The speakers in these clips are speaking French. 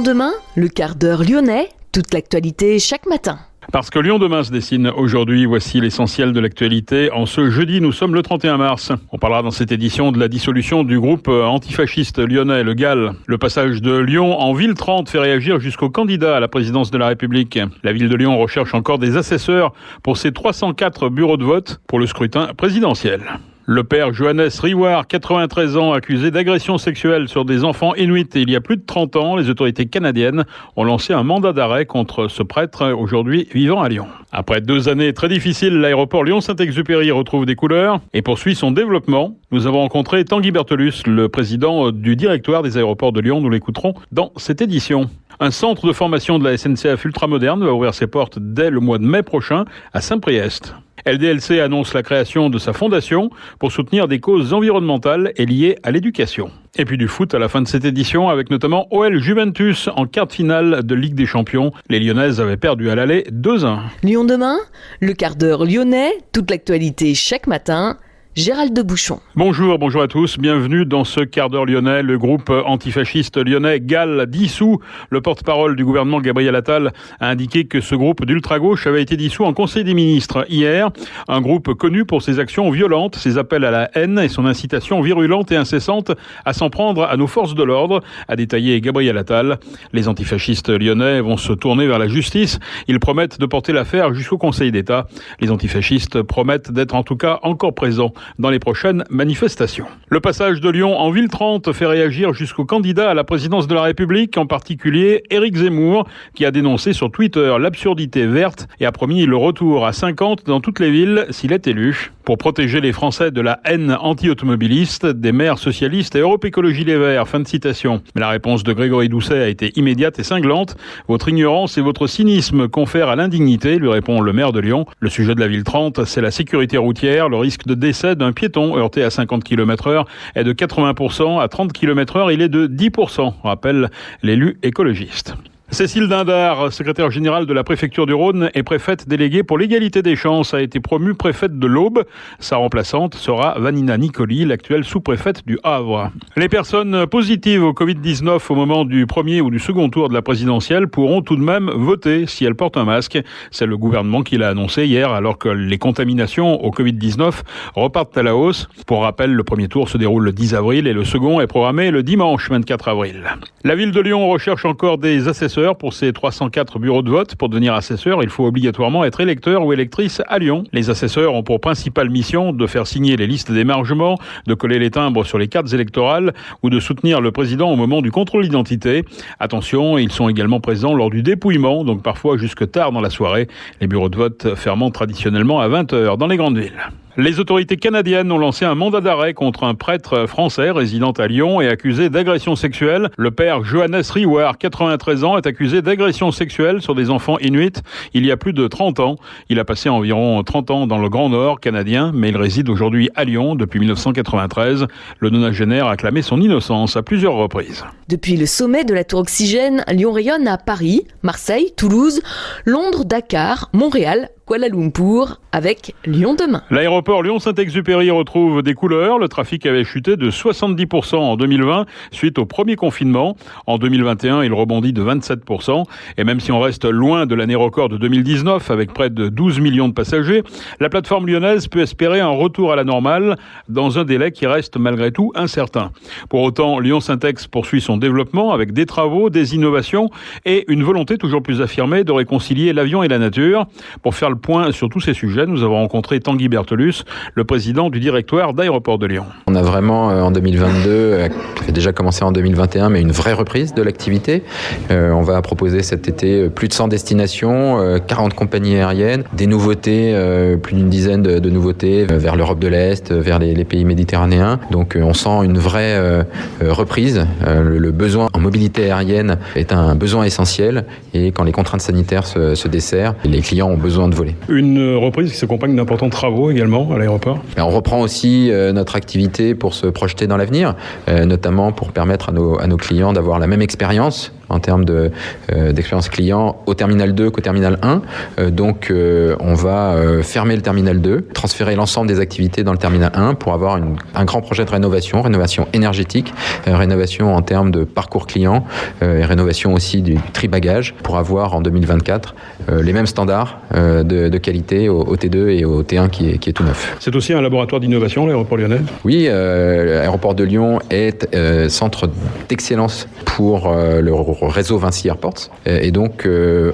demain, le quart d'heure lyonnais, toute l'actualité chaque matin. Parce que Lyon demain se dessine aujourd'hui, voici l'essentiel de l'actualité. En ce jeudi, nous sommes le 31 mars. On parlera dans cette édition de la dissolution du groupe antifasciste lyonnais, le GAL. Le passage de Lyon en ville 30 fait réagir jusqu'au candidat à la présidence de la République. La ville de Lyon recherche encore des assesseurs pour ses 304 bureaux de vote pour le scrutin présidentiel. Le père Johannes Riouard, 93 ans, accusé d'agression sexuelle sur des enfants inuits il y a plus de 30 ans. Les autorités canadiennes ont lancé un mandat d'arrêt contre ce prêtre, aujourd'hui vivant à Lyon. Après 2 années très difficiles, l'aéroport Lyon-Saint-Exupéry retrouve des couleurs et poursuit son développement. Nous avons rencontré Tanguy Berthelus, le président du directoire des aéroports de Lyon. Nous l'écouterons dans cette édition. Un centre de formation de la SNCF ultramoderne va ouvrir ses portes dès le mois de mai prochain à Saint-Priest. LDLC annonce la création de sa fondation pour soutenir des causes environnementales et liées à l'éducation. Et puis du foot à la fin de cette édition avec notamment OL Juventus en quart de finale de Ligue des Champions. Les Lyonnaises avaient perdu à l'aller 2-1. Lyon demain, le quart d'heure lyonnais, toute l'actualité chaque matin. Gérald de Bouchon. Bonjour à tous, bienvenue dans ce quart d'heure lyonnais. Le groupe antifasciste lyonnais GAL dissous. Le porte-parole du gouvernement Gabriel Attal a indiqué que ce groupe d'ultra-gauche avait été dissous en Conseil des ministres hier. Un groupe connu pour ses actions violentes, ses appels à la haine et son incitation virulente et incessante à s'en prendre à nos forces de l'ordre, a détaillé Gabriel Attal. Les antifascistes lyonnais vont se tourner vers la justice. Ils promettent de porter l'affaire jusqu'au Conseil d'État. Les antifascistes promettent d'être en tout cas encore présents dans les prochaines manifestations. Le passage de Lyon en ville 30 fait réagir jusqu'au candidat à la présidence de la République, en particulier Éric Zemmour, qui a dénoncé sur Twitter l'absurdité verte et a promis le retour à 50 dans toutes les villes s'il est élu. Pour protéger les Français de la haine anti-automobiliste, des maires socialistes et Europe Écologie Les Verts. Fin de citation. Mais la réponse de Grégory Doucet a été immédiate et cinglante. Votre ignorance et votre cynisme confèrent à l'indignité, lui répond le maire de Lyon. Le sujet de la ville 30, c'est la sécurité routière. Le risque de décès d'un piéton heurté à 50 km/h est de 80%. À 30 km/h, il est de 10%, rappelle l'élu écologiste. Cécile Dindar, secrétaire générale de la préfecture du Rhône et préfète déléguée pour l'égalité des chances, a été promue préfète de l'Aube. Sa remplaçante sera Vanina Nicoli, l'actuelle sous-préfète du Havre. Les personnes positives au Covid-19 au moment du premier ou du second tour de la présidentielle pourront tout de même voter si elles portent un masque. C'est le gouvernement qui l'a annoncé hier alors que les contaminations au Covid-19 repartent à la hausse. Pour rappel, le premier tour se déroule le 10 avril et le second est programmé le dimanche 24 avril. La ville de Lyon recherche encore des assesseurs pour ses 304 bureaux de vote. Pour devenir assesseur, il faut obligatoirement être électeur ou électrice à Lyon. Les assesseurs ont pour principale mission de faire signer les listes d'émargement, de coller les timbres sur les cartes électorales ou de soutenir le président au moment du contrôle d'identité. Attention, ils sont également présents lors du dépouillement, donc parfois jusque tard dans la soirée. Les bureaux de vote ferment traditionnellement à 20h dans les grandes villes. Les autorités canadiennes ont lancé un mandat d'arrêt contre un prêtre français résidant à Lyon et accusé d'agression sexuelle. Le père Johannes Riouard, 93 ans, est accusé d'agression sexuelle sur des enfants inuits il y a plus de 30 ans. Il a passé environ 30 ans dans le Grand Nord canadien, mais il réside aujourd'hui à Lyon depuis 1993. Le nonagénaire a clamé son innocence à plusieurs reprises. Depuis le sommet de la Tour Oxygène, Lyon rayonne à Paris, Marseille, Toulouse, Londres, Dakar, Montréal, Kuala Lumpur avec Lyon demain. L'aéroport Lyon-Saint-Exupéry retrouve des couleurs. Le trafic avait chuté de 70% en 2020 suite au premier confinement. En 2021, il rebondit de 27%. Et même si on reste loin de l'année record de 2019 avec près de 12 millions de passagers, la plateforme lyonnaise peut espérer un retour à la normale dans un délai qui reste malgré tout incertain. Pour autant, Lyon-Saint-Ex poursuit son développement avec des travaux, des innovations et une volonté toujours plus affirmée de réconcilier l'avion et la nature. Pour faire le point sur tous ces sujets, nous avons rencontré Tanguy Berthelus, le président du directoire d'Aéroports de Lyon. On a vraiment en 2022, qui a déjà commencé en 2021, mais une vraie reprise de l'activité. On va proposer cet été plus de 100 destinations, 40 compagnies aériennes, des nouveautés, plus d'une dizaine de nouveautés vers l'Europe de l'Est, vers les pays méditerranéens. Donc on sent une vraie reprise. Le besoin en mobilité aérienne est un besoin essentiel et quand les contraintes sanitaires se desserrent, les clients ont besoin de voler. Une reprise qui s'accompagne d'importants travaux également à l'aéroport. On reprend aussi notre activité pour se projeter dans l'avenir, notamment pour permettre à nos clients d'avoir la même expérience en termes d'expérience client au terminal 2 qu'au terminal 1. Donc on va fermer le terminal 2, transférer l'ensemble des activités dans le terminal 1 pour avoir un grand projet de rénovation énergétique, rénovation en termes de parcours client et rénovation aussi du tri-bagage pour avoir en 2024 les mêmes standards de qualité au T2 et au T1 qui est tout neuf. C'est aussi un laboratoire d'innovation, l'aéroport lyonnais ? Oui, l'aéroport de Lyon est centre d'excellence pour le réseau Vinci Airports. Et donc,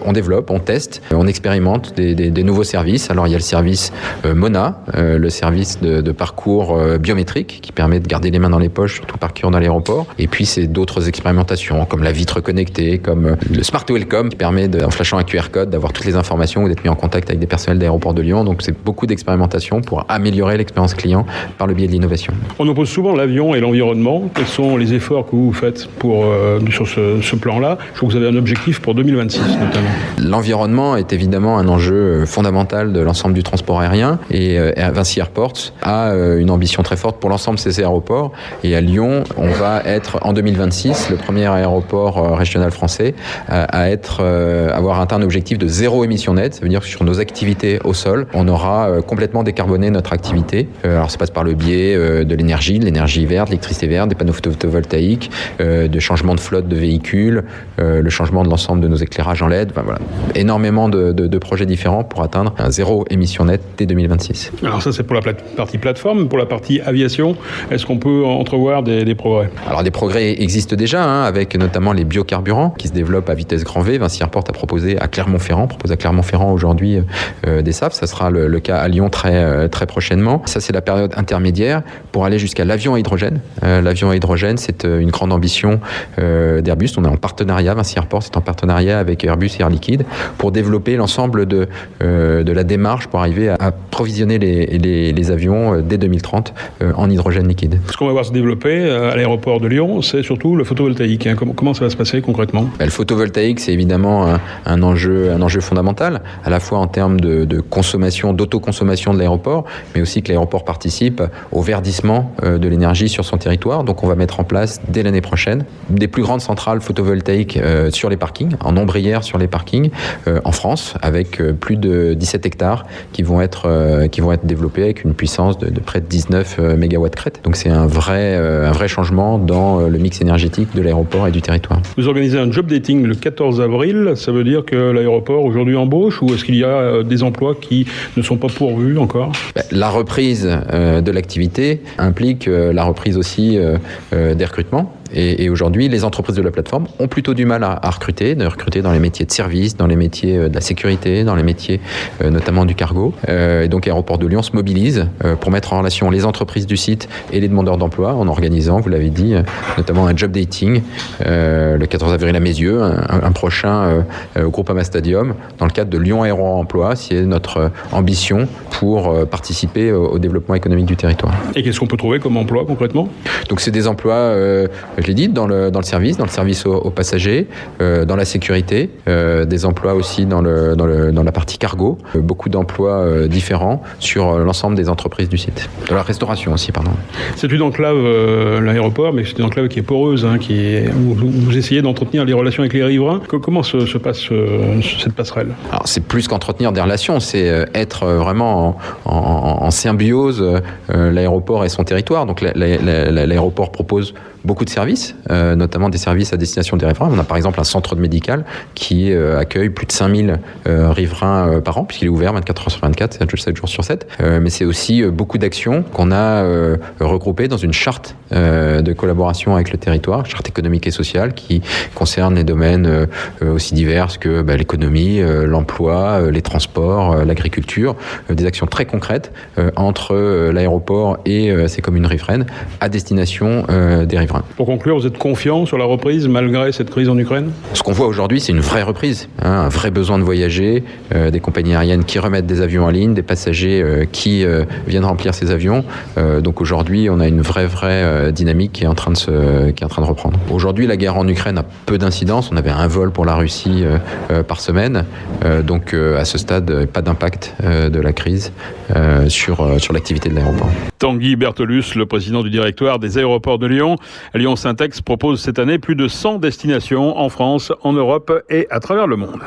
on développe, on teste, on expérimente des nouveaux services. Alors, il y a le service Mona, le service de parcours biométrique qui permet de garder les mains dans les poches sur tout parcours dans l'aéroport. Et puis, c'est d'autres expérimentations comme la vitre connectée, comme le Smart Welcome qui permet, en flashant un QR code, d'avoir toutes les informations ou d'être mis en contact avec des personnels d'aéroport de Lyon. Donc, c'est beaucoup d'expérimentations pour améliorer l'expérience client par le biais de l'innovation. On oppose souvent l'avion et l'environnement. Quels sont les efforts que vous faites sur ce plan-là ? Je crois que vous avez un objectif pour 2026 notamment. L'environnement est évidemment un enjeu fondamental de l'ensemble du transport aérien et Vinci Airports a une ambition très forte pour l'ensemble de ces aéroports. Et à Lyon, on va être en 2026 le premier aéroport régional français à avoir atteint un objectif de 0 émission nette. Ça veut dire que sur nos activités au sol, on aura complètement décarboné notre activité. Alors ça passe par le biais de l'énergie verte, l'électricité verte, des panneaux photovoltaïques, de changement de flotte de véhicules, le changement de l'ensemble de nos éclairages en LED. Enfin, voilà. Énormément de projets différents pour atteindre un 0 émission nette dès 2026. Alors ça c'est pour la partie plateforme. Pour la partie aviation, est-ce qu'on peut entrevoir des progrès ? Alors des progrès existent déjà, avec notamment les biocarburants qui se développent à vitesse grand V. Vinci Airports a proposé à Clermont-Ferrand aujourd'hui des SAF. Ça sera le cas à Lyon très prochainement. Ça c'est la période intermédiaire pour aller jusqu'à l'avion à hydrogène. L'avion à hydrogène, c'est une grande ambition d'Airbus. On est en partenariat, Vinci Airports est en partenariat avec Airbus et Air Liquide pour développer l'ensemble de la démarche pour arriver à approvisionner les avions dès 2030 en hydrogène liquide. Ce qu'on va voir se développer à l'aéroport de Lyon, c'est surtout le photovoltaïque. Comment ça va se passer concrètement ? Le photovoltaïque, c'est évidemment un enjeu fondamental, à la fois en termes de consommation, d'autoconsommation de l'aéroport, mais aussi que l'aéroport participe au verdissement de l'énergie sur son territoire. Donc on va mettre en place dès l'année prochaine des plus grandes centrales photovoltaïques sur les parkings, en ombrière sur les parkings en France, avec plus de 17 hectares qui vont être développés avec une puissance de près de 19 mégawatts crête. Donc c'est un vrai changement dans le mix énergétique de l'aéroport et du territoire. Vous organisez un job dating le 14 avril, ça veut dire que l'aéroport aujourd'hui embauche ou est-ce qu'il y a des emplois qui ne sont pas pourvus encore ? La reprise de l'activité implique la reprise aussi des recrutements. Et aujourd'hui, les entreprises de la plateforme ont plutôt du mal à recruter dans les métiers de service, dans les métiers de la sécurité, dans les métiers notamment du cargo. Et donc, Aéroport de Lyon se mobilise pour mettre en relation les entreprises du site et les demandeurs d'emploi en organisant, vous l'avez dit, notamment un job dating le 14 avril à Meyzieux, un prochain au Groupama Stadium, dans le cadre de Lyon Aéro Emploi, c'est notre ambition pour participer au développement économique du territoire. Et qu'est-ce qu'on peut trouver comme emploi concrètement ? Donc, c'est des emplois... je l'ai dit, dans le service aux passagers, dans la sécurité, des emplois aussi dans la partie cargo, beaucoup d'emplois différents sur l'ensemble des entreprises du site. De la restauration aussi, pardon. C'est une enclave, l'aéroport, mais c'est une enclave qui est poreuse, où vous essayez d'entretenir les relations avec les riverains. Comment se passe cette passerelle ? Alors, c'est plus qu'entretenir des relations, c'est être vraiment en symbiose l'aéroport et son territoire. Donc l'aéroport propose beaucoup de services, notamment des services à destination des riverains. On a par exemple un centre médical qui accueille plus de 5000 riverains par an, puisqu'il est ouvert 24 heures sur 24, 7 jours sur 7. Mais c'est aussi beaucoup d'actions qu'on a regroupées dans une charte de collaboration avec le territoire, charte économique et sociale, qui concerne les domaines aussi divers que l'économie, l'emploi, les transports, l'agriculture, des actions très concrètes entre l'aéroport et ses communes riveraines à destination des riverains. Pour conclure, vous êtes confiant sur la reprise malgré cette crise en Ukraine ? Ce qu'on voit aujourd'hui, c'est une vraie reprise, un vrai besoin de voyager, des compagnies aériennes qui remettent des avions en ligne, des passagers qui viennent remplir ces avions. Donc aujourd'hui, on a une vraie dynamique qui est en train de reprendre. Aujourd'hui, la guerre en Ukraine a peu d'incidence. On avait un vol pour la Russie par semaine. Donc à ce stade, pas d'impact de la crise sur l'activité de l'aéroport. Tanguy Bertolus, le président du directoire des aéroports de Lyon. À Lyon Syntex propose cette année plus de 100 destinations en France, en Europe et à travers le monde.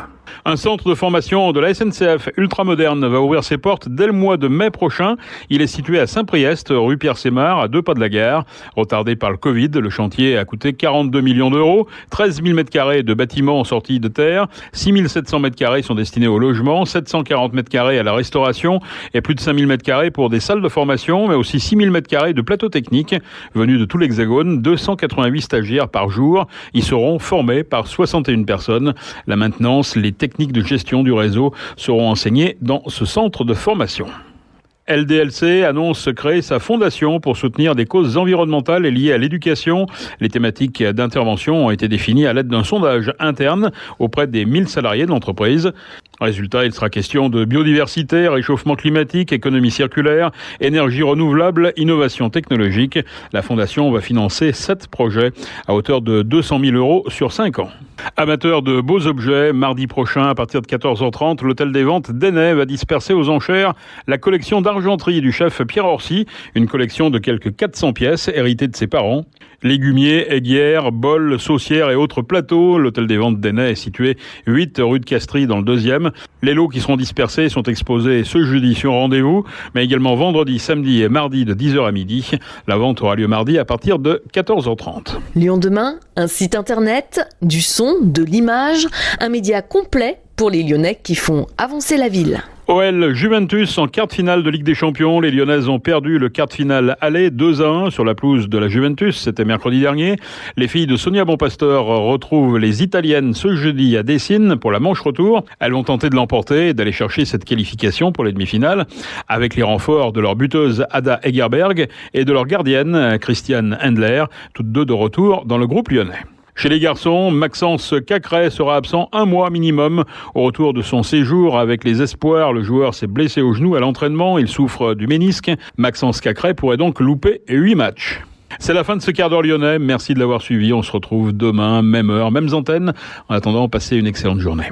Un centre de formation de la SNCF ultramoderne va ouvrir ses portes dès le mois de mai prochain. Il est situé à Saint-Priest, rue Pierre-Sémard, à 2 pas de la gare. Retardé par le Covid, le chantier a coûté 42 millions d'euros, 13 000 m² de bâtiments sortis de terre, 6 700 m² sont destinés au logement, 740 m² à la restauration et plus de 5 000 m² pour des salles de formation, mais aussi 6 000 m² de plateaux techniques. Venus de tout l'Hexagone, 288 stagiaires par jour. Ils seront formés par 61 personnes. La maintenance, les techniques de gestion du réseau seront enseignées dans ce centre de formation. LDLC annonce créer sa fondation pour soutenir des causes environnementales et liées à l'éducation. Les thématiques d'intervention ont été définies à l'aide d'un sondage interne auprès des 1000 salariés de l'entreprise. Résultat, il sera question de biodiversité, réchauffement climatique, économie circulaire, énergie renouvelable, innovation technologique. La fondation va financer 7 projets à hauteur de 200 000 euros sur 5 ans. Amateurs de beaux objets, mardi prochain à partir de 14h30, l'hôtel des ventes d'Enay va disperser aux enchères la collection d'argenterie du chef Pierre Orsi, une collection de quelques 400 pièces héritées de ses parents. Légumiers, aiguières, bols, saucières et autres plateaux. L'hôtel des ventes d'Enay est situé 8 rue de Castries dans le 2e. Les lots qui seront dispersés sont exposés ce jeudi sur rendez-vous, mais également vendredi, samedi et mardi de 10h à midi. La vente aura lieu mardi à partir de 14h30. Lyon demain, un site internet, du son, de l'image, un média complet pour les Lyonnais qui font avancer la ville. OL Juventus en quart de finale de Ligue des Champions. Les Lyonnaises ont perdu le quart de finale aller 2-1 sur la pelouse de la Juventus. C'était mercredi dernier. Les filles de Sonia Bonpasteur retrouvent les Italiennes ce jeudi à Dessine pour la manche retour. Elles vont tenter de l'emporter et d'aller chercher cette qualification pour les demi-finales avec les renforts de leur buteuse Ada Egerberg et de leur gardienne Christiane Hendler, toutes deux de retour dans le groupe lyonnais. Chez les garçons, Maxence Cacré sera absent 1 mois minimum. Au retour de son séjour avec les Espoirs, le joueur s'est blessé au genou à l'entraînement. Il souffre du ménisque. Maxence Cacré pourrait donc louper 8 matchs. C'est la fin de ce quart d'heure lyonnais. Merci de l'avoir suivi. On se retrouve demain, même heure, mêmes antennes. En attendant, passez une excellente journée.